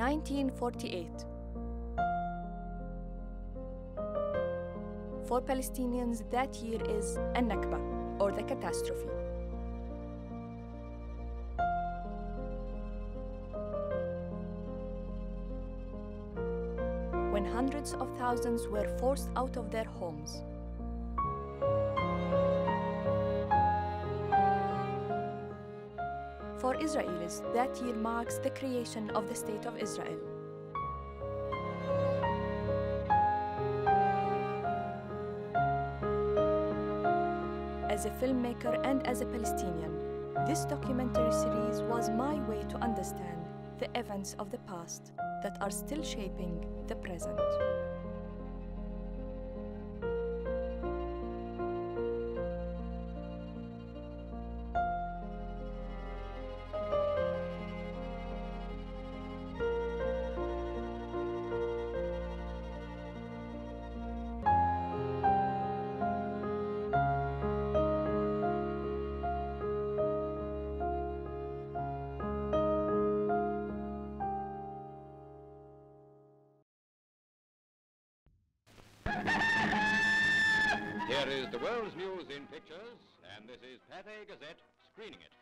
1948. For Palestinians, that year is Al-Nakba, or the catastrophe. When hundreds of thousands were forced out of their homes. For Israelis, that year marks the creation of the State of Israel. As a filmmaker and as a Palestinian, this documentary series was my way to understand the events of the past that are still shaping the present. Here is the world's news in pictures, and this is Pathé Gazette screening it.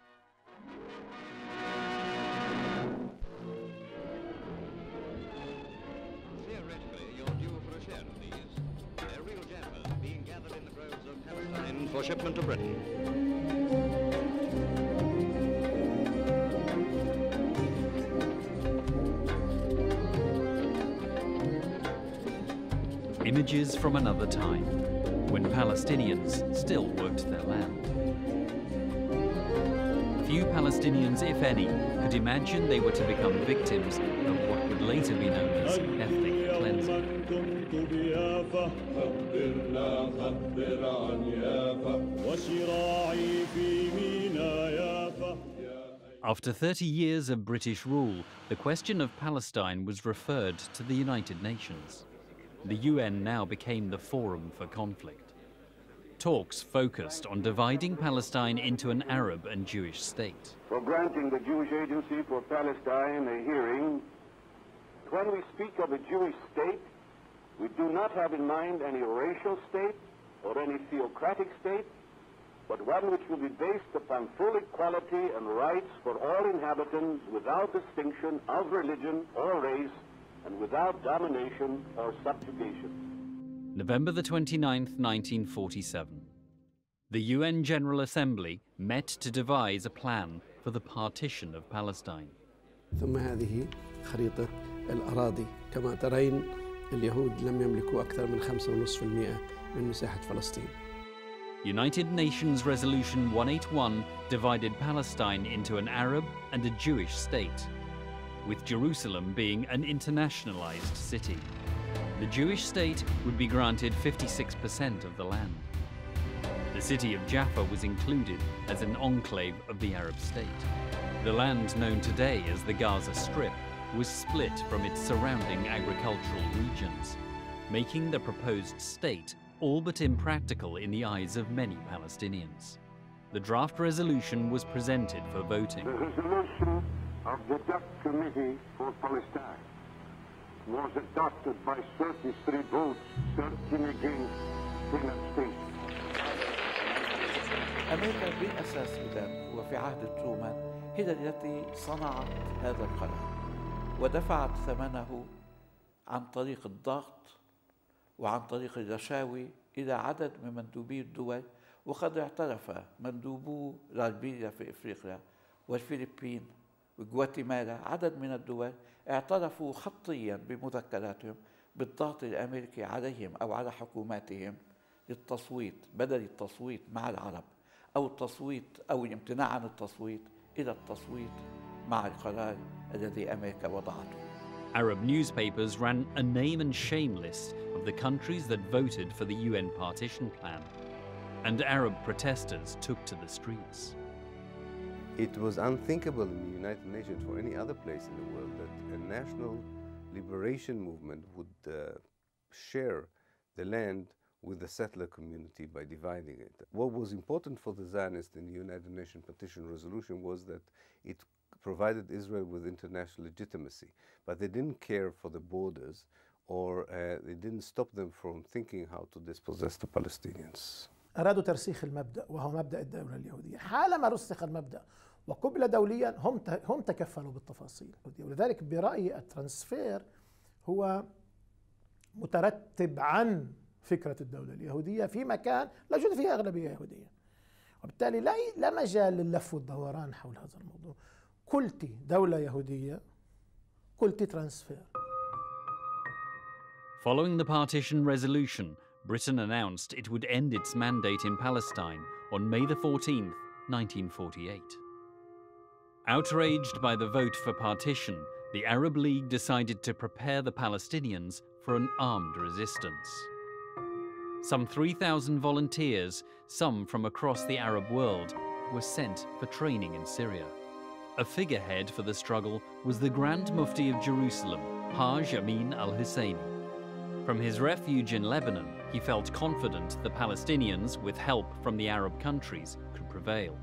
Theoretically, you're due for a share of these. They're real jammers being gathered in the groves of Palestine for shipment to Britain. Images from another time, when Palestinians still worked their land. Few Palestinians, if any, could imagine they were to become victims of what would later be known as ethnic cleansing. After 30 years of British rule, the question of Palestine was referred to the United Nations. The UN now became the forum for conflict. Talks focused on dividing Palestine into an Arab and Jewish state. For granting the Jewish Agency for Palestine a hearing, when we speak of a Jewish state, we do not have in mind any racial state or any theocratic state, but one which will be based upon full equality and rights for all inhabitants without distinction of religion or race, and without domination or subjugation. November the 29th, 1947. The UN General Assembly met to devise a plan for the partition of Palestine. ثم هذه خريطة الأراضي. كما ترين اليهود لم يملكوا أكثر من 5.5% من مساحة فلسطين. United Nations Resolution 181 divided Palestine into an Arab and a Jewish state, with Jerusalem being an internationalized city. The Jewish state would be granted 56% of the land. The city of Jaffa was included as an enclave of the Arab state. The land known today as the Gaza Strip was split from its surrounding agricultural regions, making the proposed state all but impractical in the eyes of many Palestinians. The draft resolution was presented for voting. The resolution of the Dutch Committee for Palestine was adopted by 33 votes, 13 against, 10 abstentions. أمريكا بالأساس إذن وفي عهد ترومان هي التي صنعت هذا القرار ودفعت ثمنه عن طريق الضغط وعن طريق الرشاوي إلى عدد من مندوبي الدول، وقد اعترف مندوبو ليبيريا في إفريقيا والفلبين وغواتيمالا، عدد من الدول اعترفوا خطيا بمذكراتهم بالضغط الأمريكي عليهم أو على حكوماتهم للتصويت، بدل التصويت مع العرب أو التصويت أو الامتناع عن التصويت إلى التصويت مع القرار الذي أمريكا وضعته. Arab newspapers ran a name and shame list of the countries that voted for the UN partition plan, and Arab protesters took to the streets. It was unthinkable in the United Nations or any other place in the world that a national liberation movement would share the land with the settler community by dividing it. What was important for the Zionists in the United Nations Partition Resolution was that it provided Israel with international legitimacy, but they didn't care for the borders, or they didn't stop them from thinking how to dispossess the Palestinians. أرادوا ترسيخ المبدأ وهو مبدأ الدولة اليهودية. حالما رسخ المبدأ وقبل دوليا هم تكفلوا بالتفاصيل، ولذلك برأيي الترانسفير هو مترتب عن فكرة الدولة اليهودية في مكان لا يوجد فيه أغلبية يهودية، وبالتالي لا مجال لللف والدوران حول هذا الموضوع. قلت دولة يهودية، قلت ترانسفير. Following the partition resolution, Britain announced it would end its mandate in Palestine on May the 14th, 1948. Outraged by the vote for partition, the Arab League decided to prepare the Palestinians for an armed resistance. Some 3,000 volunteers, some from across the Arab world, were sent for training in Syria. A figurehead for the struggle was the Grand Mufti of Jerusalem, Haj Amin al-Husseini. From his refuge in Lebanon, he felt confident the Palestinians, with help from the Arab countries, could prevail.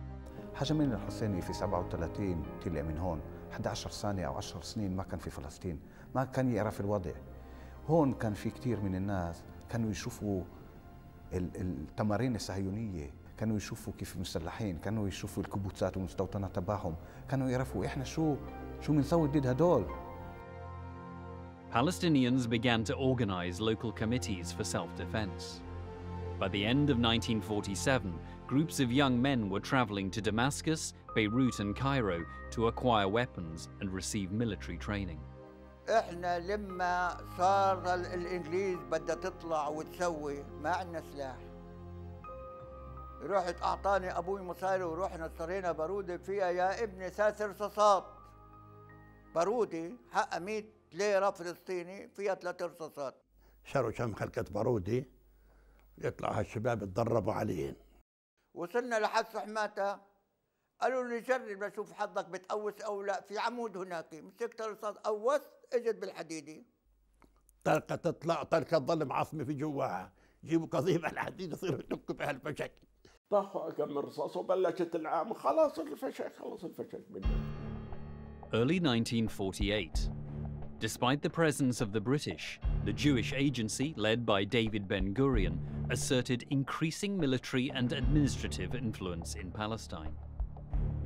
حاج أمين الحسيني في 37 طلع من هون 11 سنة أو 10 سنين ما كان في فلسطين، ما كان يعرف الوضع. هون كان في كثير من الناس كانوا يشوفوا التمارين الصهيونية، كانوا يشوفوا كيف مسلحين، كانوا يشوفوا الكبوتات والمستوطنات تبعهم، كانوا يعرفوا إحنا شو بنسوي ضد هدول. Palestinians began to organize local committees for self-defense. By the end of 1947, groups of young men were traveling to Damascus, Beirut and Cairo to acquire weapons and receive military training. احنا لما صار الانجليز بدها تطلع وتسوي ما عندنا سلاح. رحت اعطاني ابوي مصاري ورحنا اشترينا باروده فيها يا ابني 3 رصاصات. باروده حقها 100 ليره فلسطيني فيها 3 رصاصات. شروا كم خلقة باروده يطلعوا هالشباب يتدربوا عليهن. وصلنا لحد حماته قالوا لي جرب لشوف حظك بتقوس او لا، في عمود هناك مسكت الرصاص قوس اجت بالحديدي. طلقه تطلع طلقه تضل معصمه في جواها، جيبوا قضيب على الحديد يصيروا يدقوا بهالفشك. طاحوا كم رصاص وبلشت العام خلاص الفشك خلص الفشك منه. Early 1948. Despite the presence of the British, the Jewish agency, led by David Ben-Gurion, asserted increasing military and administrative influence in Palestine.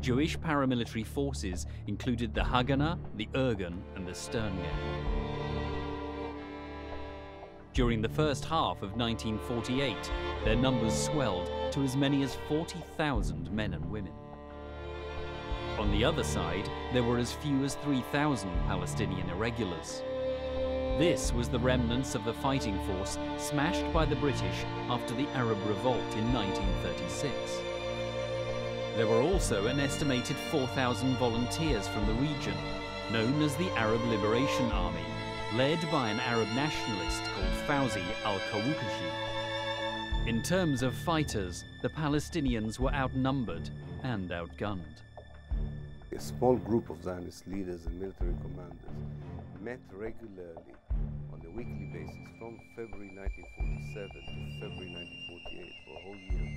Jewish paramilitary forces included the Haganah, the Irgun, and the Stern Gang. During the first half of 1948, their numbers swelled to as many as 40,000 men and women. On the other side, there were as few as 3,000 Palestinian irregulars. This was the remnants of the fighting force smashed by the British after the Arab Revolt in 1936. There were also an estimated 4,000 volunteers from the region, known as the Arab Liberation Army, led by an Arab nationalist called Fawzi al-Kawukashi. In terms of fighters, the Palestinians were outnumbered and outgunned. A small group of Zionist leaders and military commanders met regularly on a weekly basis from February 1947 to February 1948 for a whole year,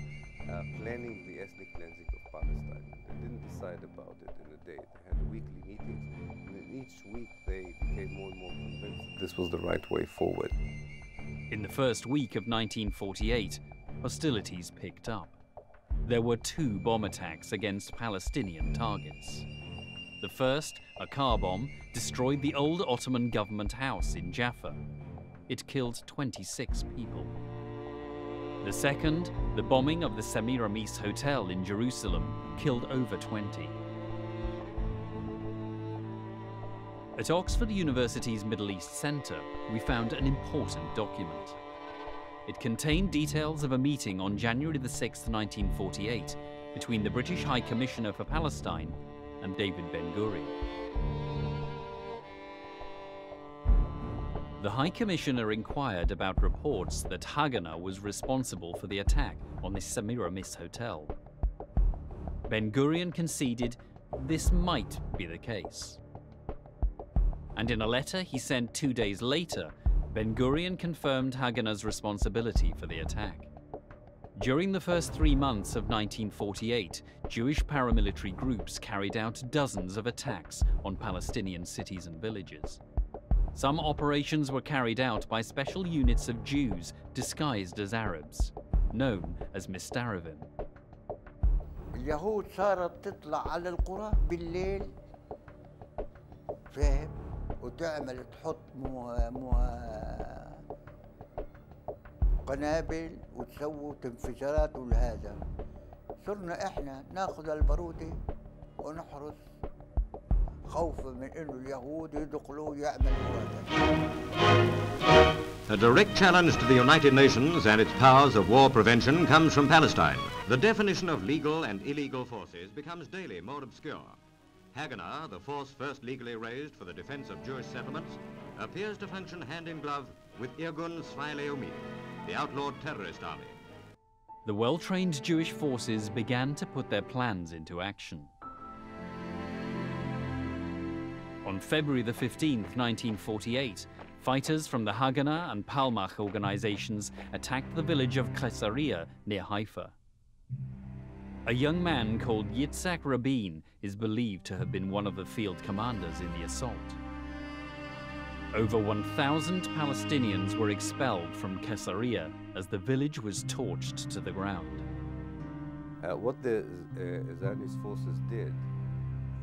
planning the ethnic cleansing of Palestine. They didn't decide about it in a day. They had weekly meetings, and in each week they became more and more convinced that this was the right way forward. In the first week of 1948, hostilities picked up. There were 2 bomb attacks against Palestinian targets. The first, a car bomb, destroyed the old Ottoman government house in Jaffa. It killed 26 people. The second, the bombing of the Semiramis Hotel in Jerusalem, killed over 20. At Oxford University's Middle East Centre, we found an important document. It contained details of a meeting on January the 6th, 1948, between the British High Commissioner for Palestine and David Ben-Gurion. The High Commissioner inquired about reports that Haganah was responsible for the attack on the Semiramis Hotel. Ben-Gurion conceded this might be the case. And in a letter he sent 2 days later, Ben-Gurion confirmed Haganah's responsibility for the attack. During the first 3 months of 1948, Jewish paramilitary groups carried out dozens of attacks on Palestinian cities and villages. Some operations were carried out by special units of Jews disguised as Arabs, known as Mistaravim. اليهود صارت تطلع على القرى بالليل، فاهم، وتعمل تحط قنابل وتسووا انفجارات ولهذا. صرنا احنا ناخذ البارودة ونحرس خوفا من انه اليهود يدخلوا ويعملوا هذا. A direct challenge to the United Nations and its powers of war prevention comes from Palestine. The definition of legal and illegal forces becomes daily more obscure. Haganah, the force first legally raised for the defense of Jewish settlements, appears to function hand in glove with Irgun Tzvi Leumi, the outlawed terrorist army. The well-trained Jewish forces began to put their plans into action. On February the 15th, 1948, fighters from the Haganah and Palmach organizations attacked the village of Caesarea near Haifa. A young man called Yitzhak Rabin is believed to have been one of the field commanders in the assault. Over 1,000 Palestinians were expelled from Caesarea as the village was torched to the ground. What the Zionist forces did,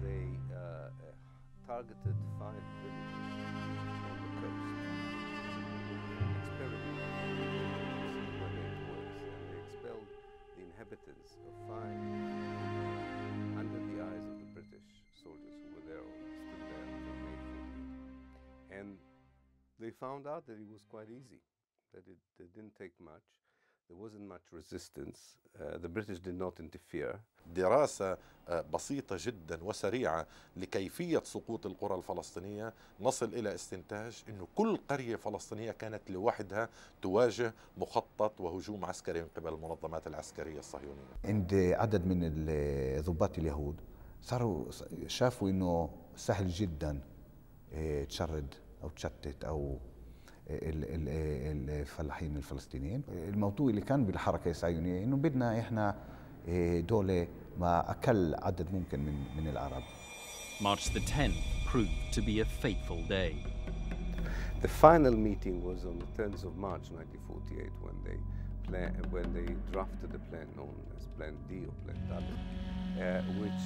they targeted 5 villages on the coast, experimented to see whether it works, and they expelled the inhabitants of 5 under the eyes of the British soldiers who were there, stood there until May 14th. And they found out that it was quite easy, that it didn't take much. There wasn't much resistance. The British did not interfere. دراسة بسيطة جدا وسريعة لكيفية سقوط القرى الفلسطينية، نصل إلى استنتاج أنه كل قرية فلسطينية كانت لوحدها تواجه مخطط وهجوم عسكري من قبل المنظمات العسكرية الصهيونية. عند عدد من الضباط اليهود شافوا أنه سهل جدا تشرد أو تشتت أو الفلاحين الفلسطينيين. الموضوع اللي كان بالحركة الصهيونية إنه بدنا إحنا دولة مع أقل عدد ممكن من العرب. March the 10th proved to be a fateful day. The final meeting was on the 10th of March 1948 when they drafted the plan known as Plan D or Plan W, which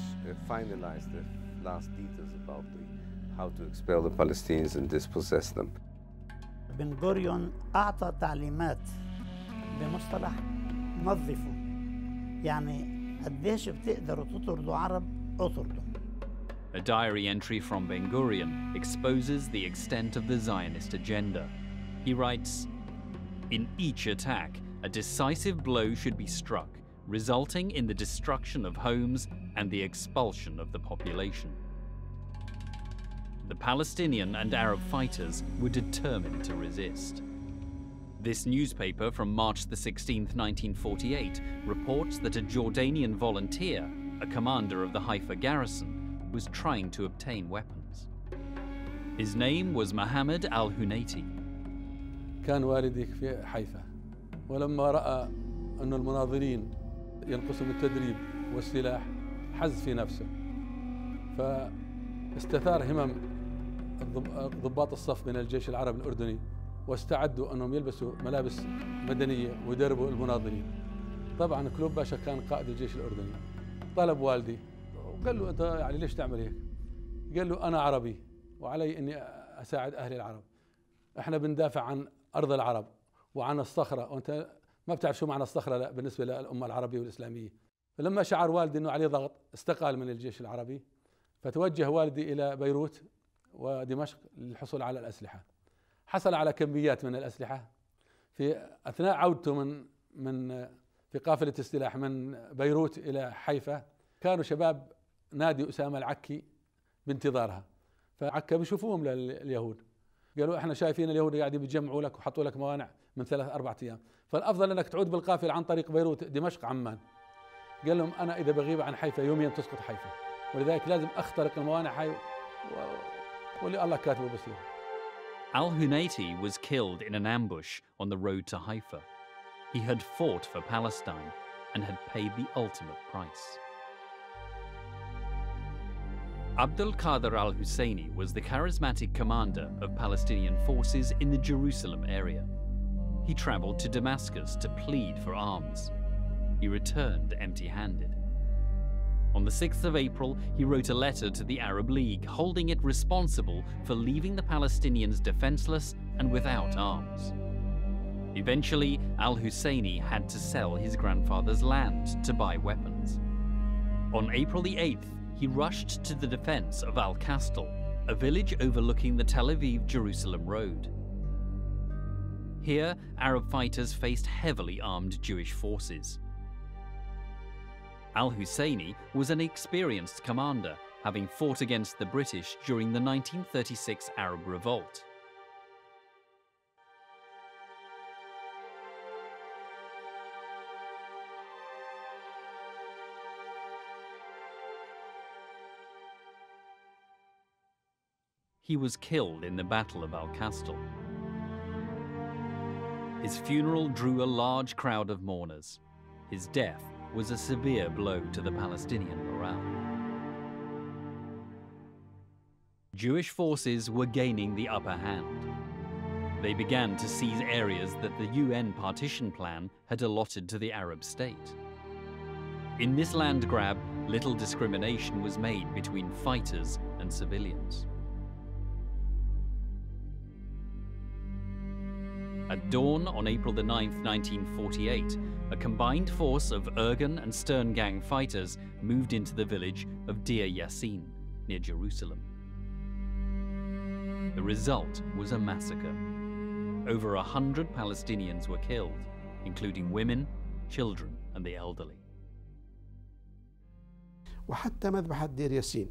finalized the last details about how to expel the Palestinians and dispossess them. بن غوريون أعطى تعليمات بمصطلح نظفوا، يعني قديش بتقدروا تطردوا عرب اطردوا. A diary entry from Ben Gurion exposes the extent of the Zionist agenda. He writes, "In each attack, a decisive blow should be struck, resulting in the destruction of homes and the expulsion of the population." The Palestinian and Arab fighters were determined to resist. This newspaper from March the 16th, 1948, reports that a Jordanian volunteer, a commander of the Haifa garrison, was trying to obtain weapons. His name was Mohammed Al-Hunayti. كان والدي في حيفا، ولما رأى أن المناضلين ينقصهم التدريب والسلاح حز في نفسه، فاستثار همم ضباط الصف من الجيش العربي الأردني، واستعدوا أنهم يلبسوا ملابس مدنية ويدربوا المناضلين. طبعا كلوب باشا كان قائد الجيش الأردني، طلب والدي وقال له: أنت يعني ليش تعمل هيك؟ قال له: أنا عربي وعلي إني أساعد أهل العرب. إحنا بندافع عن أرض العرب وعن الصخرة، وأنت ما بتعرف شو معنى الصخرة لا بالنسبة للأمة العربية والإسلامية. فلما شعر والدي إنه عليه ضغط استقال من الجيش العربي، فتوجه والدي إلى بيروت ودمشق للحصول على الأسلحة. حصل على كميات من الأسلحة. في أثناء عودته في قافلة السلاح من بيروت إلى حيفا، كانوا شباب نادي أسامة العكي بانتظارها، فعكا بيشوفوهم لليهود، قالوا: احنا شايفين اليهود قاعدين بيجمعوا لك وحطوا لك موانع من 3-4 أيام، فالأفضل أنك تعود بالقافلة عن طريق بيروت دمشق عمان. قال لهم: أنا إذا بغيب عن حيفا يوميا تسقط حيفا، ولذلك لازم أخترق الموانع واللي الله كاتبه بصير. Al-Hunayti was killed in an ambush on the road to Haifa. He had fought for Palestine and had paid the ultimate price. Abdul Qadir al-Husseini was the charismatic commander of Palestinian forces in the Jerusalem area. He traveled to Damascus to plead for arms. He returned empty-handed. On the 6th of April, he wrote a letter to the Arab League, holding it responsible for leaving the Palestinians defenseless and without arms. Eventually, al-Husseini had to sell his grandfather's land to buy weapons. On April the 8th, he rushed to the defense of Al-Kastal, a village overlooking the Tel Aviv-Jerusalem road. Here, Arab fighters faced heavily armed Jewish forces. Al-Husseini was an experienced commander, having fought against the British during the 1936 Arab Revolt. He was killed in the Battle of Al-Kastal. His funeral drew a large crowd of mourners. His death was a severe blow to the Palestinian morale. Jewish forces were gaining the upper hand. They began to seize areas that the UN partition plan had allotted to the Arab state. In this land grab, little discrimination was made between fighters and civilians. At dawn on April the 9th, 1948, a combined force of Irgun and Stern Gang fighters moved into the village of Deir Yassin, near Jerusalem. The result was a massacre. Over 100 Palestinians were killed, including women, children, and the elderly. وحتى مذبحة دير ياسين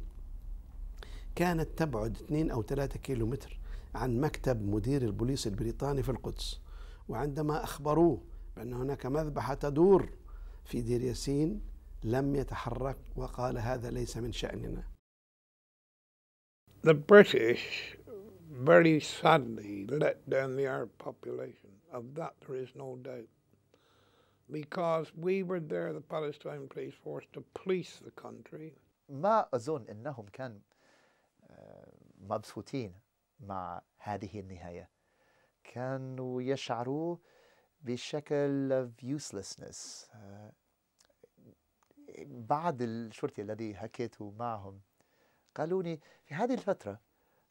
كانت تبعد 2 أو 3 كيلومتر عن مكتب مدير البوليس البريطاني في القدس، وعندما أخبروه بأن هناك مذبحة تدور في دير ياسين لم يتحرك وقال هذا ليس من شأننا. The British very sadly let down the Arab population. Of that there is no doubt. Because we were there, the Palestine police force, to police the country. ما أظن أنهم كانوا مبسوطين مع هذه النهاية. كانوا يشعروا بشكل of uselessness. بعد الشرطي الذي حكيت معهم قالوا لي في هذه الفترة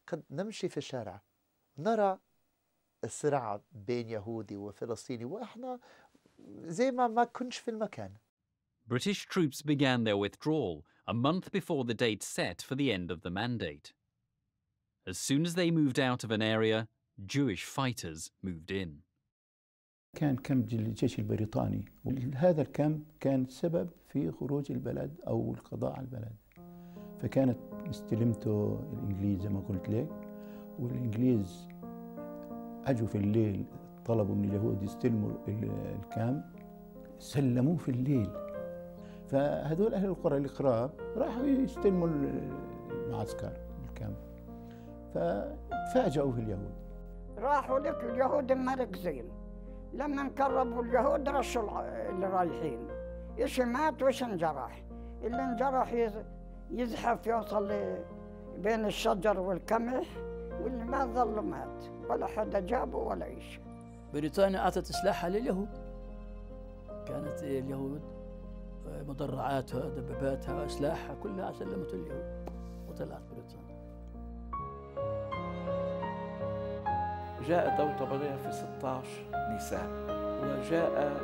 قد نمشي في الشارع نرى الصراع بين يهودي وفلسطيني وإحنا زي ما كنش في المكان. British troops began their withdrawal a month before the date set for the end of the mandate. As soon as they moved out of an area, Jewish fighters moved in. كان كامب الجيش البريطاني، وهذا الكامب كان سبب في خروج البلد أو القضاء على البلد. فكانت استلمته الإنجليز زي ما قلت لك، والإنجليز أجوا في الليل طلبوا من اليهود يستلموا الكامب، سلموه في الليل. فهذول أهل القرى القراب راحوا يستلموا المعسكر الكامب، ففاجأوا في اليهود. راحوا لك اليهود مركزين، لما قربوا اليهود رشوا اللي رايحين، إيش مات وإيش انجرح. اللي انجرح يزحف يوصل بين الشجر والقمح، واللي ما ظل مات، ولا حدا جابه ولا إيش. بريطانيا أعطت سلاحها لليهود. كانت اليهود مدرعاتها دباباتها أسلحة كلها سلمت اليهود وطلعت بريطانيا. جاء دولة طبرية في 16 نيسان، وجاء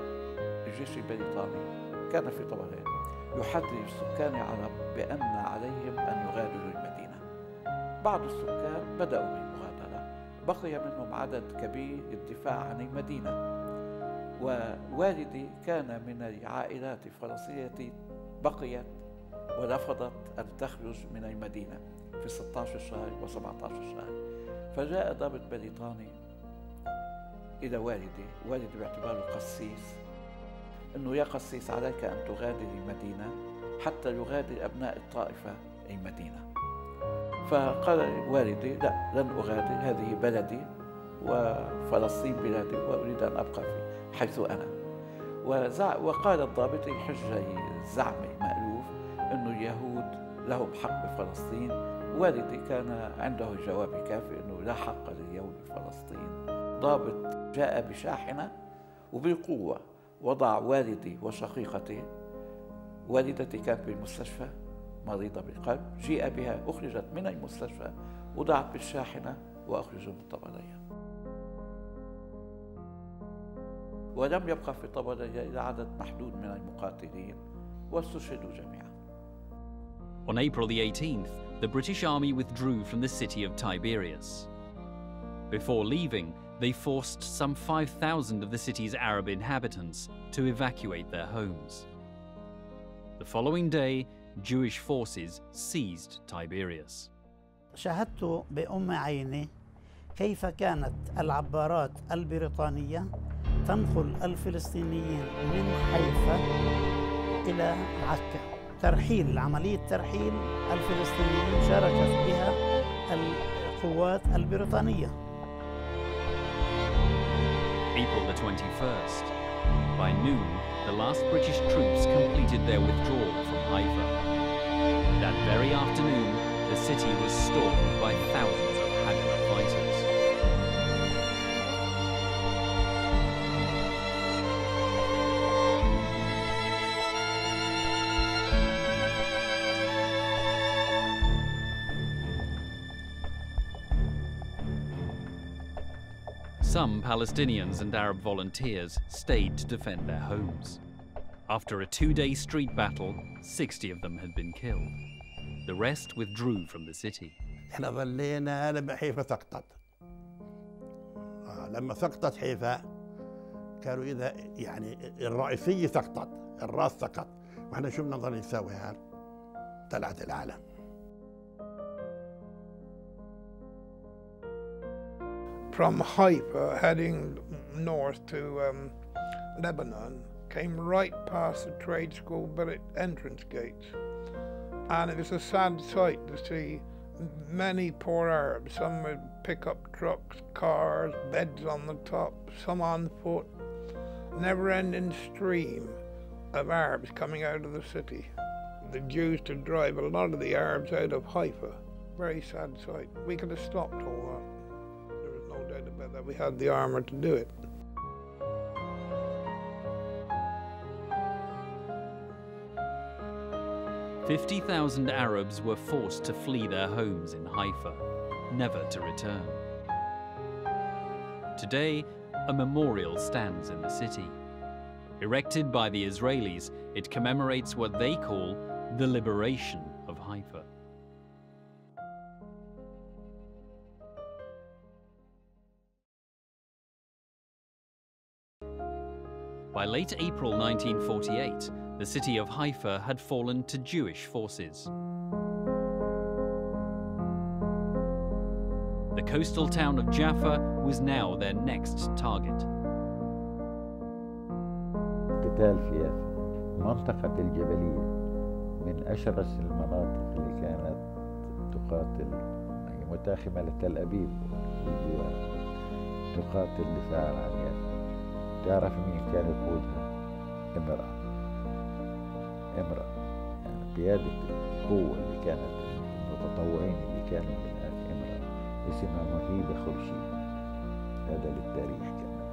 الجيش البريطاني كان في طبرية يحذر السكان العرب بأن عليهم أن يغادروا المدينة. بعض السكان بدأوا بالمغادرة، بقي منهم عدد كبير للدفاع عن المدينة. ووالدي كان من العائلات الفرنسية التي بقيت ورفضت أن تخرج من المدينة في 16 شهر و17 شهر. فجاء ضابط بريطاني إلى والدي باعتباره قسيس، أنه يا قسيس عليك أن تغادر المدينة حتى يغادر أبناء الطائفة المدينة. فقال والدي لا، لن أغادر، هذه بلدي وفلسطين بلادي وأريد أن أبقى حيث أنا. وقال الضابطي حجة زعمة مألوف أنه اليهود لهم حق بفلسطين. والدي كان عنده جواب كافي أنه لا حق لليهود بفلسطين. ضابط جاء بشاحنة وبقوة وضع والدي وشقيقتي. والدتي كانت بالمستشفى مريضة بالقلب، جيء بها أخرجت من المستشفى وضعت بالشاحنة وأخرجوا من طبرية. ولم يبقى في طبرية إلا عدد محدود من المقاتلين واستشهدوا جميعا. On April the 18th, the British Army withdrew from the city of Tiberias. Before leaving, they forced some 5,000 of the city's Arab inhabitants to evacuate their homes. The following day, Jewish forces seized Tiberias. شاهدت بأم عيني كيف كانت العبارات البريطانية تنقل الفلسطينيين من حيفا إلى عكا. عملية ترحيل الفلسطينيين شاركت بها القوات البريطانية. April the 21st. By noon, the last British troops completed their withdrawal from Haifa. That very afternoon, the city was stormed by thousands of Haganah fighters. Some Palestinians and Arab volunteers stayed to defend their homes. After a 2-day street battle, 60 of them had been killed. The rest withdrew from the city. احنا ظلينا لما حيفا سقطت. لما سقطت حيفا كانوا إذا يعني الرئيسية سقطت، الراس سقط، واحنا شو بنضل نسوي هان؟ طلعت العالم. From Haifa, heading north to Lebanon, came right past the trade school entrance gates. And it was a sad sight to see many poor Arabs, some with pickup trucks, cars, beds on the top, some on foot, never-ending stream of Arabs coming out of the city. The Jews to drive a lot of the Arabs out of Haifa. Very sad sight. We could have stopped all that. There was no doubt about that. We had the armor to do it. "50,000 Arabs were forced to flee their homes in Haifa, never to return. Today, a memorial stands in the city. Erected by the Israelis, it commemorates what they call the liberation of Haifa. By late April 1948, the city of Haifa had fallen to Jewish forces. The coastal town of Jaffa was now their next target. قتال في يافا، منطقة الجبلية من أشرس المناطق اللي كانت تقاتل، يعني متاخمة لتل أبيب والجوار، تقاتل دفاعا عن يافا. تعرف مين كان يقودها؟ امرأة، يعني قيادة القوة اللي كانت المتطوعين اللي كانوا من امرأة اسمها مهيبة خورشيد. هذا للتاريخ كمان،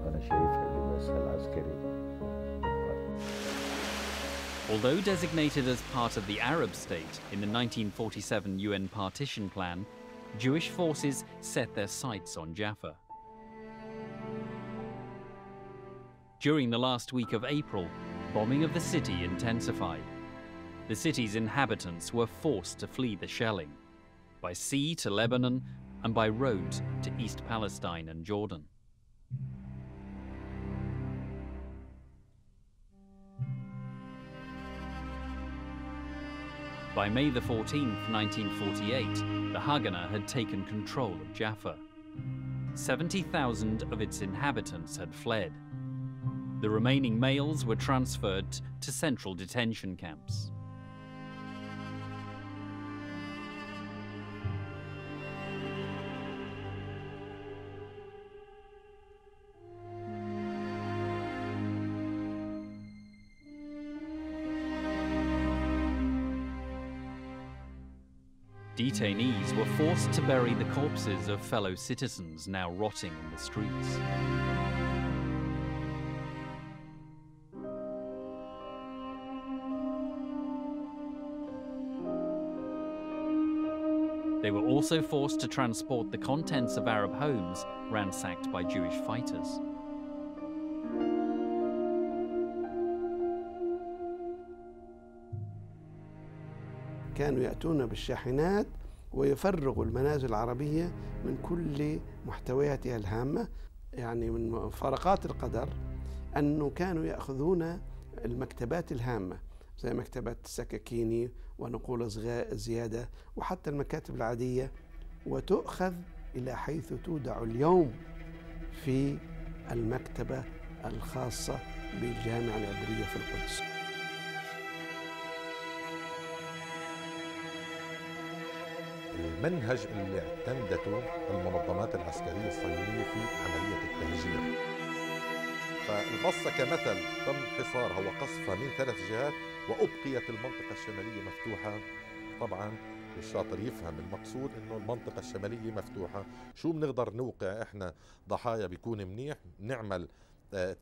وأنا شايفها لباسها العسكري. Although designated as part of the Arab state in the 1947 UN partition plan, Jewish forces set their sights on Jaffa. During the last week of April, bombing of the city intensified. The city's inhabitants were forced to flee the shelling, by sea to Lebanon and by road to East Palestine and Jordan. By May the 14th, 1948, the Haganah had taken control of Jaffa. 70,000 of its inhabitants had fled. The remaining males were transferred to central detention camps. Detainees were forced to bury the corpses of fellow citizens now rotting in the streets. They were also forced to transport the contents of Arab homes ransacked by Jewish fighters. كانوا يأتون بالشاحنات ويفرغوا المنازل العربية من كل محتوياتها الهامة. يعني من مفارقات القدر أنه كانوا يأخذون المكتبات الهامة زي مكتبة السكاكيني ونقول زيادة وحتى المكاتب العادية، وتؤخذ إلى حيث تودع اليوم في المكتبة الخاصة بالجامعة العبرية في القدس. المنهج اللي اعتمدته المنظمات العسكرية الصهيونية في عملية التهجير. فالبصة كمثل تم حصارها وقصفها من 3 جهات وأبقيت المنطقة الشمالية مفتوحة. طبعا الشاطر يفهم المقصود انه المنطقة الشمالية مفتوحة، شو بنقدر نوقع احنا ضحايا بيكون منيح، نعمل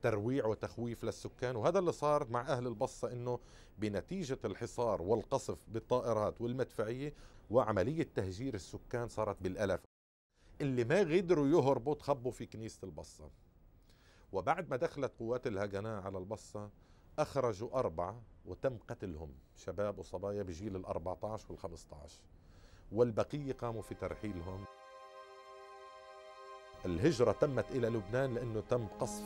ترويع وتخويف للسكان. وهذا اللي صار مع أهل البصة، انه بنتيجة الحصار والقصف بالطائرات والمدفعية وعملية تهجير السكان صارت بالألف. اللي ما قدروا يهربوا تخبوا في كنيسة البصة. وبعد ما دخلت قوات الهجناء على البصة أخرجوا 4 وتم قتلهم، شباب وصبايا بجيل 14 وال15، والبقية قاموا في ترحيلهم. الهجرة تمت إلى لبنان لأنه تم قصف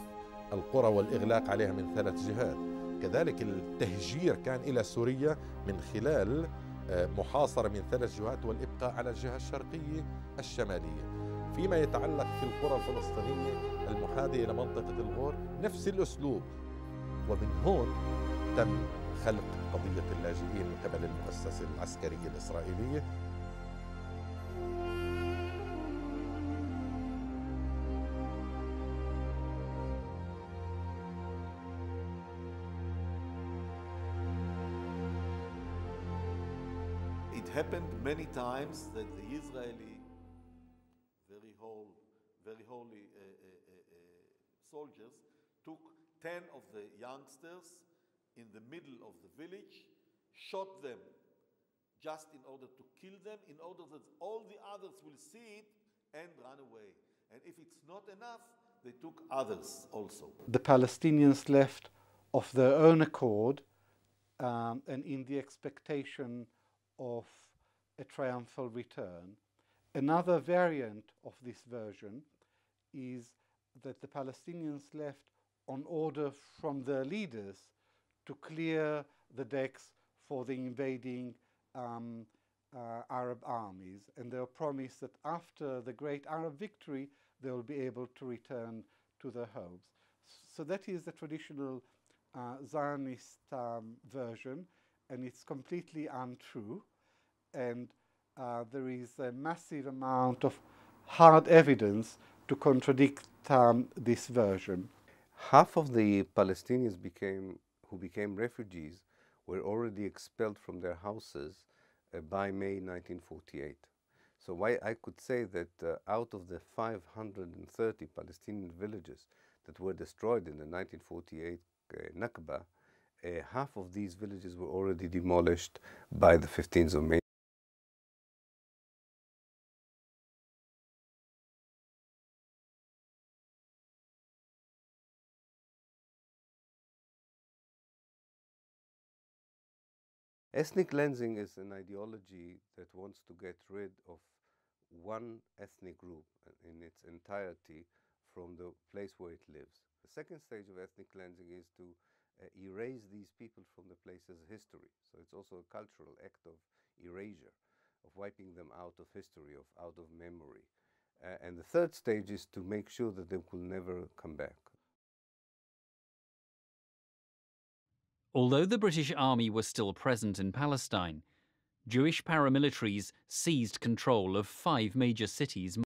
القرى والإغلاق عليها من 3 جهات. كذلك التهجير كان إلى سوريا من خلال محاصرة من 3 جهات والإبقاء على الجهة الشرقية الشمالية. فيما يتعلق في القرى الفلسطينية المحاذية إلى منطقة الغور نفس الأسلوب. ومن هون تم خلق قضية اللاجئين من قبل المؤسسة العسكرية الإسرائيلية. It happened many times that the Israeli very holy soldiers took 10 of the youngsters in the middle of the village, shot them just in order to kill them, in order that all the others will see it and run away. And if it's not enough, they took others also. The Palestinians left of their own accord and in the expectation of a triumphal return. Another variant of this version is that the Palestinians left on order from their leaders to clear the decks for the invading Arab armies, and they were promised that after the great Arab victory they will be able to return to their homes. So that is the traditional Zionist version, and it's completely untrue, and there is a massive amount of hard evidence to contradict this version. Half of the Palestinians who became refugees were already expelled from their houses by May 1948. So I could say that out of the 530 Palestinian villages that were destroyed in the 1948 Nakba, half of these villages were already demolished by the 15th of May. Ethnic cleansing is an ideology that wants to get rid of one ethnic group in its entirety from the place where it lives. The second stage of ethnic cleansing is to erase these people from the place's history. So it's also a cultural act of erasure, of wiping them out of history, out of memory. And the third stage is to make sure that they will never come back. Although the British Army was still present in Palestine, Jewish paramilitaries seized control of 5 major cities.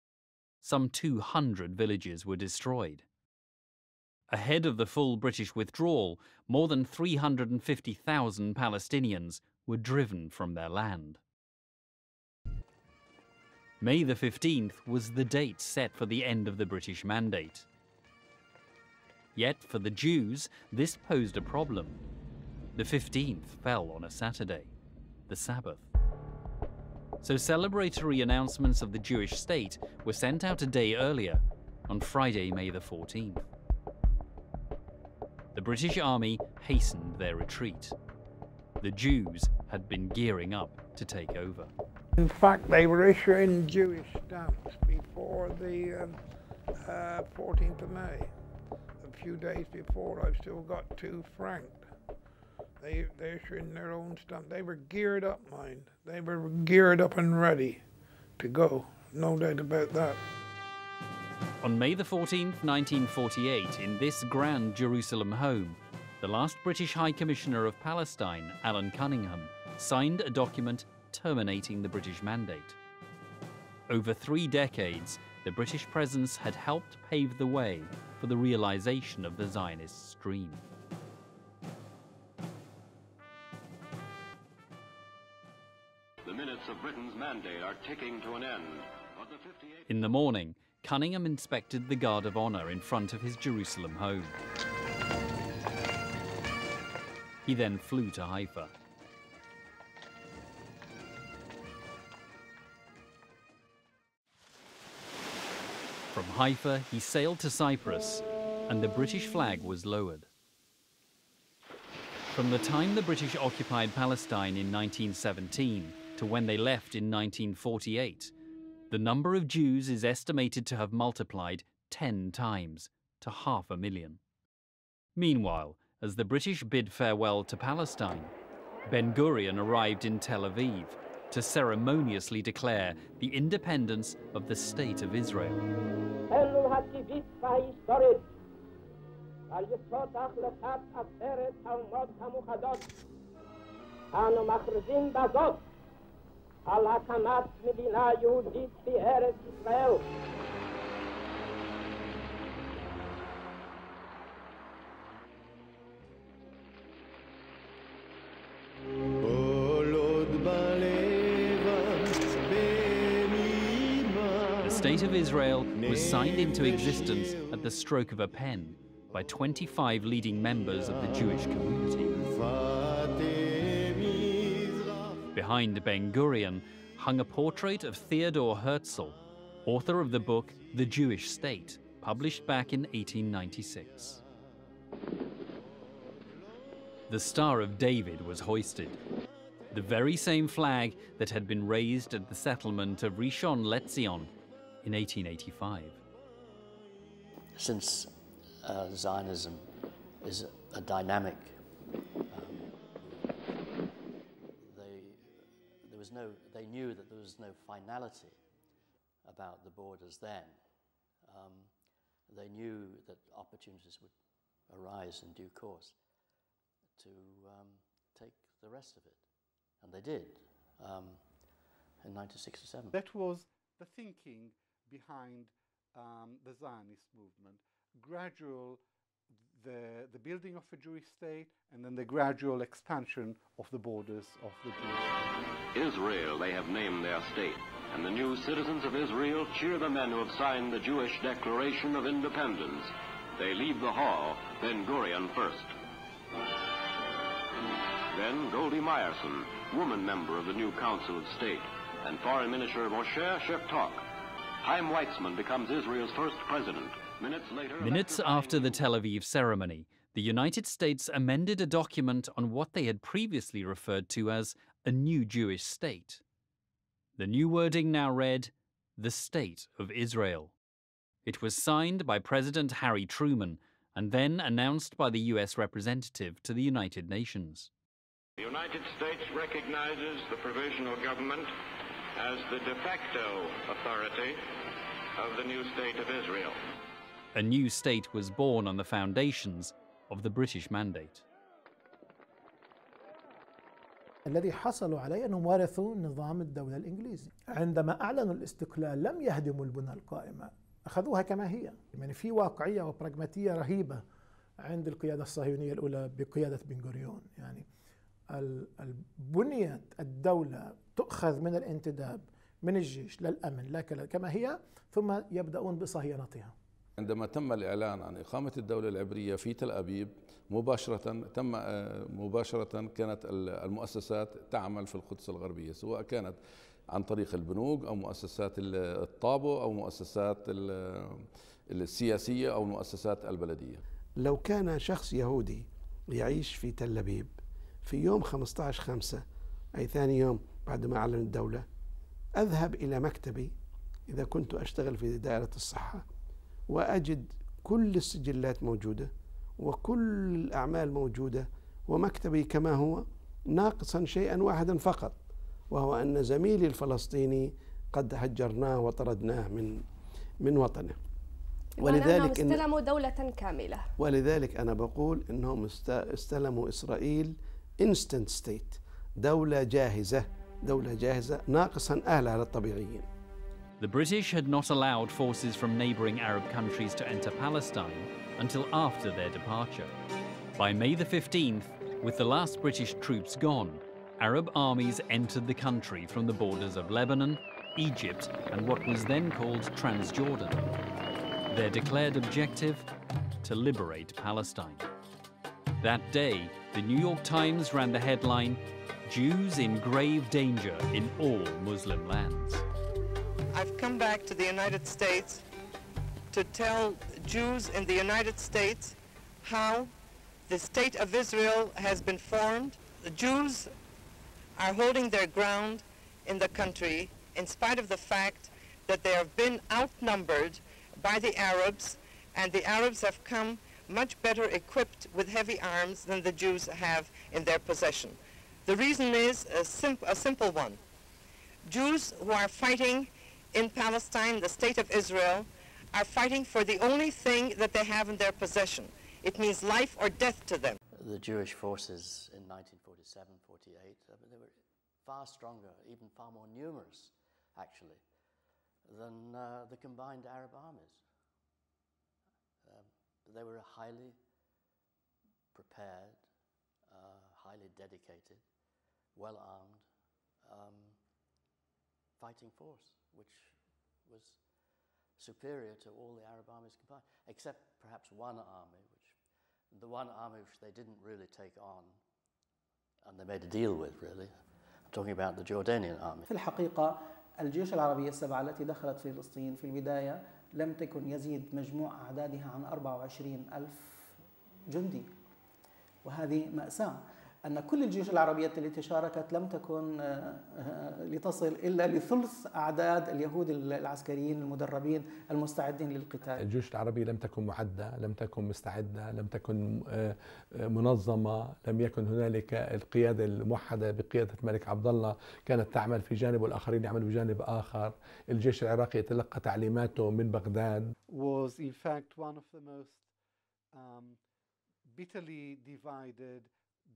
Some 200 villages were destroyed. Ahead of the full British withdrawal, more than 350,000 Palestinians were driven from their land. May the 15th was the date set for the end of the British Mandate. Yet for the Jews, this posed a problem. The 15th fell on a Saturday, the Sabbath. So celebratory announcements of the Jewish state were sent out a day earlier, on Friday, May the 14th. The British Army hastened their retreat. The Jews had been gearing up to take over. In fact, they were issuing Jewish stamps before the 14th of May. A few days before, I've still got 2 francs. They're issuing their own stamp. They were geared up, mind. They were geared up and ready to go. No doubt about that. On May the 14th, 1948, in this grand Jerusalem home, the last British High Commissioner of Palestine, Alan Cunningham, signed a document terminating the British Mandate. Over 3 decades, the British presence had helped pave the way for the realization of the Zionist dream. The minutes of Britain's mandate are ticking to an end. In the morning, Cunningham inspected the Guard of Honor in front of his Jerusalem home. He then flew to Haifa. From Haifa, he sailed to Cyprus, and the British flag was lowered. From the time the British occupied Palestine in 1917 to when they left in 1948, the number of Jews is estimated to have multiplied 10 times to 500,000. Meanwhile, as the British bid farewell to Palestine, Ben-Gurion arrived in Tel Aviv to ceremoniously declare the independence of the State of Israel. The State of Israel was signed into existence at the stroke of a pen by 25 leading members of the Jewish community. Behind Ben-Gurion hung a portrait of Theodor Herzl, author of the book The Jewish State, published back in 1896. The Star of David was hoisted, the very same flag that had been raised at the settlement of Rishon LeZion in 1885. Since Zionism is a dynamic, they knew that there was no finality about the borders then. They knew that opportunities would arise in due course to take the rest of it, and they did in 1967. That was the thinking behind the Zionist movement. The building of a Jewish state, and then the gradual expansion of the borders of the Jewish state. Israel, they have named their state, and the new citizens of Israel cheer the men who have signed the Jewish Declaration of Independence. They leave the hall, Ben-Gurion first. Then Goldie Meyerson, woman member of the new Council of State, and Foreign Minister Moshe Sheftok. Chaim Weizmann becomes Israel's first president. Minutes after the Tel Aviv ceremony, the United States amended a document on what they had previously referred to as a new Jewish state. The new wording now read, the State of Israel. It was signed by President Harry Truman and then announced by the U.S. representative to the United Nations. The United States recognizes the provisional government as the de facto authority of the new State of Israel. A new state was born on the foundations of the British Mandate. الذي حصلوا عليه أنهم ورثوا نظام الدولة الإنجليزي. عندما أعلنوا الاستقلال لم يهدموا البنى القائمة، أخذوها كما هي. يعني في واقعية وبراغماتية رهيبة عند القيادة الصهيونية الأولى بقيادة بن-غوريون. يعني بنيت الدولة تؤخذ من الانتداب من الجيش للأمن لا كما هي، ثم يبدأون بصهيونتها. عندما تم الإعلان عن إقامة الدولة العبرية في تل أبيب مباشرة كانت المؤسسات تعمل في القدس الغربية، سواء كانت عن طريق البنوك أو مؤسسات الطابو أو مؤسسات السياسية أو المؤسسات البلدية. لو كان شخص يهودي يعيش في تل أبيب في يوم 15/5 أي ثاني يوم بعد ما أعلن الدولة، أذهب إلى مكتبي إذا كنت أشتغل في دائرة الصحة وأجد كل السجلات موجودة وكل الأعمال موجودة، ومكتبي كما هو ناقصا شيئا واحدا فقط، وهو أن زميلي الفلسطيني قد هجرناه وطردناه من وطنه. ولذلك استلموا دولة كاملة. ولذلك أنا بقول أنهم استلموا إسرائيل instant state، دولة جاهزة ناقصا أهلها الطبيعيين. The British had not allowed forces from neighbouring Arab countries to enter Palestine until after their departure. By May the 15th, with the last British troops gone, Arab armies entered the country from the borders of Lebanon, Egypt, and what was then called Transjordan. Their declared objective: to liberate Palestine. That day, the New York Times ran the headline, "Jews in grave danger in all Muslim lands." I've come back to the United States to tell Jews in the United States how the state of Israel has been formed. The Jews are holding their ground in the country in spite of the fact that they have been outnumbered by the Arabs, and the Arabs have come much better equipped with heavy arms than the Jews have in their possession. The reason is a simple one. Jews who are fighting in Palestine, the state of Israel, are fighting for the only thing that they have in their possession. It means life or death to them. The Jewish forces in 1947-48, they were far stronger, even far more numerous, actually, than the combined Arab armies. They were a highly prepared, highly dedicated, well-armed fighting force, which was superior to all the Arab armies combined, except perhaps one army, which they didn't really take on, and they made a deal with, really. I'm talking about the Jordanian army. في الحقيقة الجيوش العربية السبعة التي دخلت فلسطين في البداية لم تكن يزيد مجموع أعدادها عن 24,000 جندي، وهذه مأساة أن كل الجيوش العربية التي شاركت لم تكن لتصل إلا لثلث أعداد اليهود العسكريين المدربين المستعدين للقتال. الجيوش العربية لم تكن معدة، لم تكن مستعدة، لم تكن منظمة، لم يكن هنالك القيادة الموحدة بقيادة الملك عبد الله، كانت تعمل في جانب والآخرين يعملوا بجانب آخر. الجيش العراقي يتلقى تعليماته من بغداد. Was in fact one of the most bitterly divided,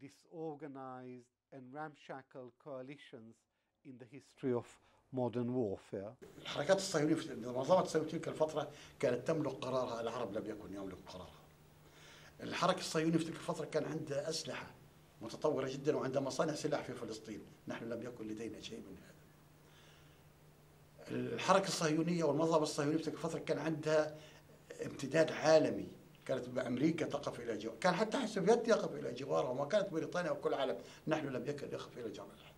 disorganized and ramshackle coalitions in the history of modern warfare. الحركات الصهيونية في المنظمة الصهيونية تلك الفترة كانت تملك قرارها، العرب لم يكن يملك قرارها. الحركة الصهيونية في تلك الفترة كان عندها أسلحة متطورة جدا وعندها مصانع سلاح في فلسطين، نحن لم يكن لدينا شيء من هذا. الحركة الصهيونية والمنظمة الصهيونية في تلك الفترة كان عندها امتداد عالمي، كانت أمريكا تقف إلى جوار، كان حتى السوفيت يقف إلى جوارها، وما كانت بريطانيا وكل العالم، نحن لم يكن يقف إلى جوارها.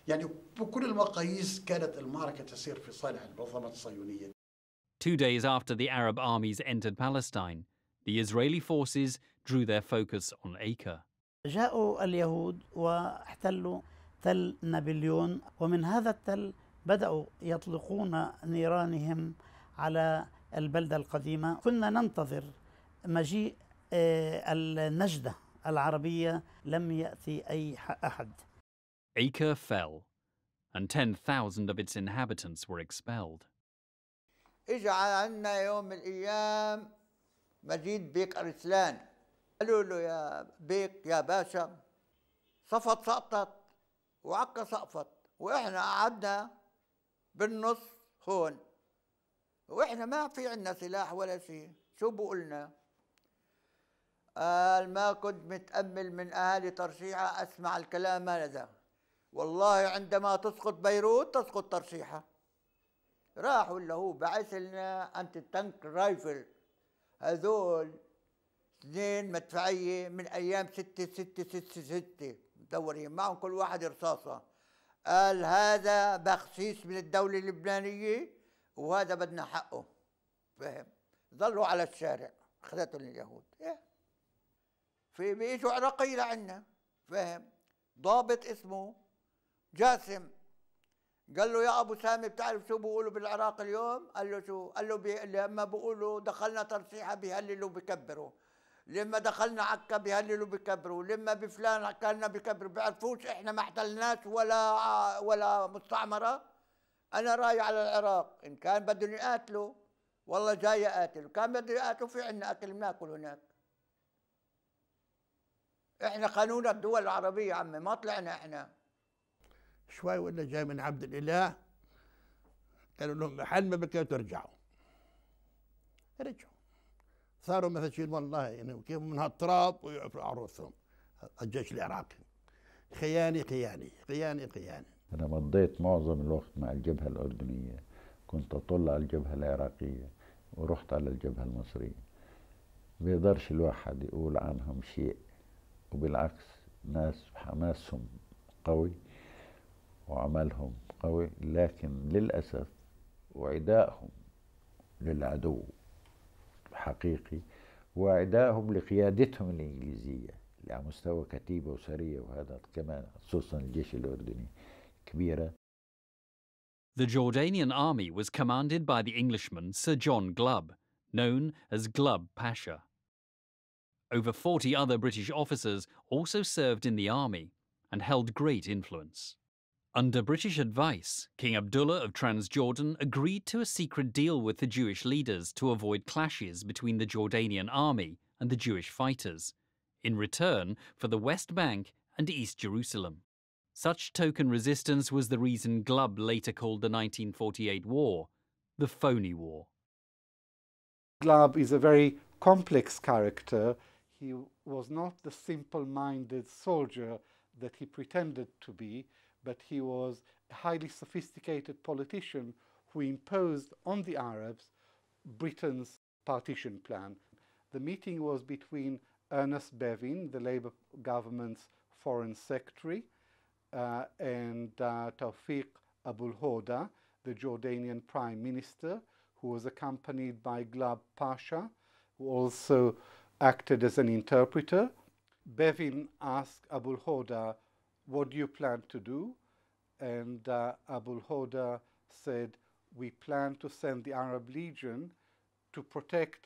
يعني بكل المقاييس كانت المعركة تسير في صالح المنظمة الصهيونية. 2 days after the Arab armies entered Palestine, the Israeli forces drew their focus on Acre. جاءوا اليهود واحتلوا تل نابليون، ومن هذا التل بدأوا يطلقون نيرانهم على البلدة القديمة. كنا ننتظر مجيء النجدة العربية، لم يأتي أي أحد. Acre fell, and 10,000 of its inhabitants were expelled. إجا عنا يوم من الأيام مجيد بيك أرسلان، قالوا له يا بيك يا باشا صفت سقطت وعكا سقفت، وإحنا قعدنا بالنص هون، وإحنا ما في عنا سلاح ولا شيء. شو بقولنا؟ قال ما كنت متأمل من أهالي ترشيحة أسمع الكلام هذا، والله عندما تسقط بيروت تسقط ترشيحة. راح ولا هو بعث لنا أنت تانك رايفل، هذول 2 مدفعية من أيام 6 مدورين معهم كل واحد رصاصة. قال هذا بخسيس من الدولة اللبنانية وهذا بدنا حقه. فهم؟ ظلوا على الشارع، أخذتهم اليهود. في بيجوا عراقي لعنا، فهم؟ ضابط اسمه جاسم قال له يا ابو سامي بتعرف شو بيقولوا بالعراق اليوم؟ قال له شو؟ قال له لما بيقولوا دخلنا ترشيحه بيهللوا بكبروا، لما دخلنا عكا بيهللوا بكبروا، لما بفلان اكلنا بكبروا. بيعرفوش احنا ما احتلناش ولا مستعمره. انا رايح على العراق، ان كان بدهم يقاتلوا والله جاي اقاتل، كان بدهم يقاتلوا في عندنا اكل بناكل هناك. احنا قانون الدول العربيه عمي، ما طلعنا احنا. شوي ولا جاي من عبد الاله قالوا لهم محل ما بكيتوا ترجعوا. رجعوا صاروا مثل والله يعني كيف من هالتراب ويعفوا عروسهم. الجيش العراقي خياني خياني خياني خياني. أنا مضيت معظم الوقت مع الجبهة الأردنية، كنت أطل على الجبهة العراقية ورحت على الجبهة المصرية. بيقدرش الواحد يقول عنهم شيء، وبالعكس ناس حماسهم قوي وعملهم قوي، لكن للأسف وعدائهم للعدو حقيقي، وعدائهم لقيادتهم الإنجليزية اللي على مستوى كتيبة وسرية، وهذا كمان خصوصا الجيش الأردني كبيرة. The Jordanian army was commanded by the Englishman Sir John Glubb, known as Glubb Pasha. Over 40 other British officers also served in the army and held great influence. Under British advice, King Abdullah of Transjordan agreed to a secret deal with the Jewish leaders to avoid clashes between the Jordanian army and the Jewish fighters, in return for the West Bank and East Jerusalem. Such token resistance was the reason Glubb later called the 1948 war the Phony War. Glubb is a very complex character. He was not the simple-minded soldier that he pretended to be, but he was a highly sophisticated politician who imposed on the Arabs Britain's partition plan. The meeting was between Ernest Bevin, the Labour government's foreign secretary, and Tawfiq Abul Hoda, the Jordanian prime minister, who was accompanied by Glubb Pasha, who also acted as an interpreter. Bevin asked Abul Hoda, "What do you plan to do?" And Abul Hoda said, "We plan to send the Arab Legion to protect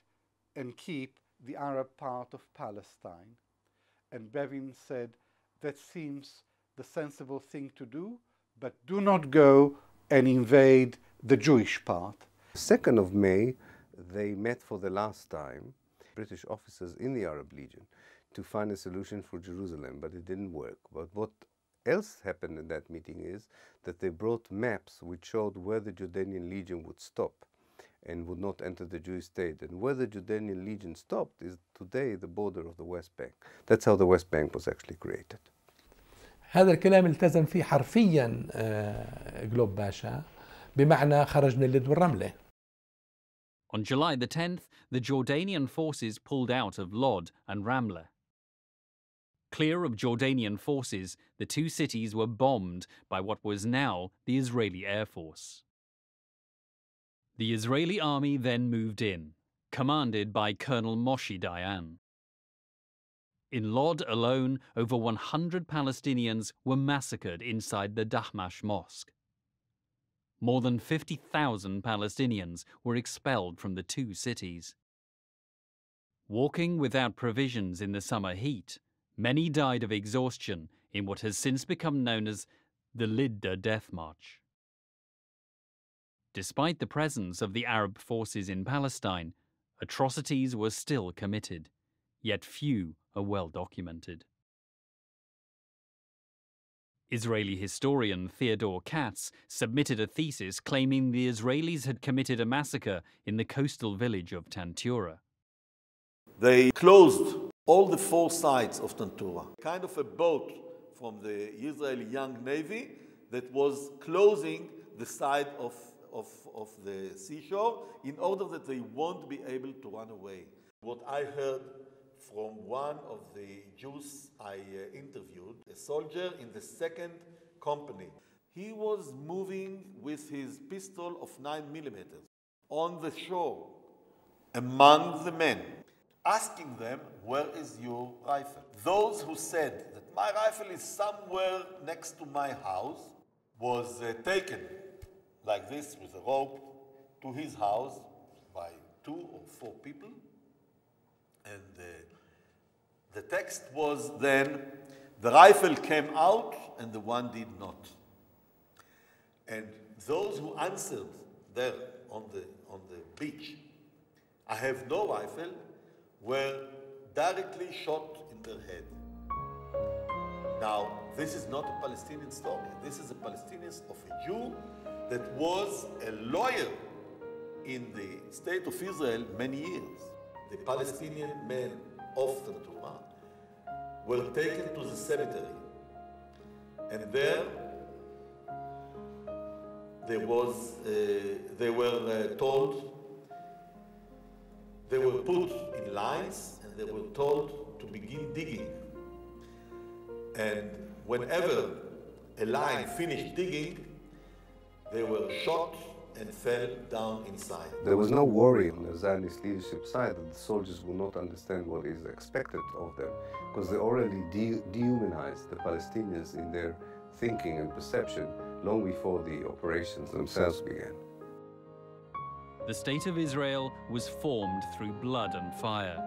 and keep the Arab part of Palestine." And Bevin said, "That seems the sensible thing to do, but do not go and invade the Jewish part." 2nd of May, they met for the last time, British officers in the Arab Legion, to find a solution for Jerusalem, but it didn't work. But what else happened in that meeting is that they brought maps which showed where the Jordanian Legion would stop and would not enter the Jewish state. And where the Jordanian Legion stopped is today the border of the West Bank. That's how the West Bank was actually created. هذا الكلام التزم فيه حرفيا جلوب باشا، بمعنى خرج من اللد والرملة. On July the 10th, the Jordanian forces pulled out of Lod and Ramleh. Clear of Jordanian forces, the two cities were bombed by what was now the Israeli Air Force. The Israeli army then moved in, commanded by Colonel Moshe Dayan. In Lod alone, over 100 Palestinians were massacred inside the Dahmash Mosque. More than 50,000 Palestinians were expelled from the two cities. Walking without provisions in the summer heat, many died of exhaustion in what has since become known as the Lidda Death March. Despite the presence of the Arab forces in Palestine, atrocities were still committed, yet few are well documented. Israeli historian Theodore Katz submitted a thesis claiming the Israelis had committed a massacre in the coastal village of Tantura. They closed all the 4 sides of Tantura, kind of a boat from the Israeli Young Navy that was closing the side of the seashore in order that they won't be able to run away. What I heard from one of the Jews I interviewed, a soldier in the 2nd company, he was moving with his pistol of 9mm on the shore among the men, asking them, where is your rifle? Those who said that my rifle is somewhere next to my house was taken like this with a rope to his house by 2 or 4 people. And the text was then, the rifle came out and the one did not. And those who answered there on the beach, I have no rifle, were directly shot in their head. Now, this is not a Palestinian story. This is a Palestinian of a Jew that was a lawyer in the state of Israel many years. The Palestinian men of the Torah were taken to the cemetery, and there they were told, they were put in lines and they were told to begin digging. And whenever a line finished digging, they were shot and fell down inside. There was no worry on the Zionist leadership side that the soldiers will not understand what is expected of them, because they already dehumanized the Palestinians in their thinking and perception long before the operations themselves began. The State of Israel was formed through blood and fire.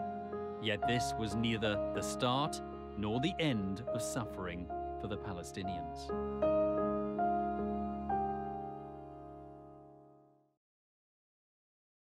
Yet this was neither the start nor the end of suffering for the Palestinians.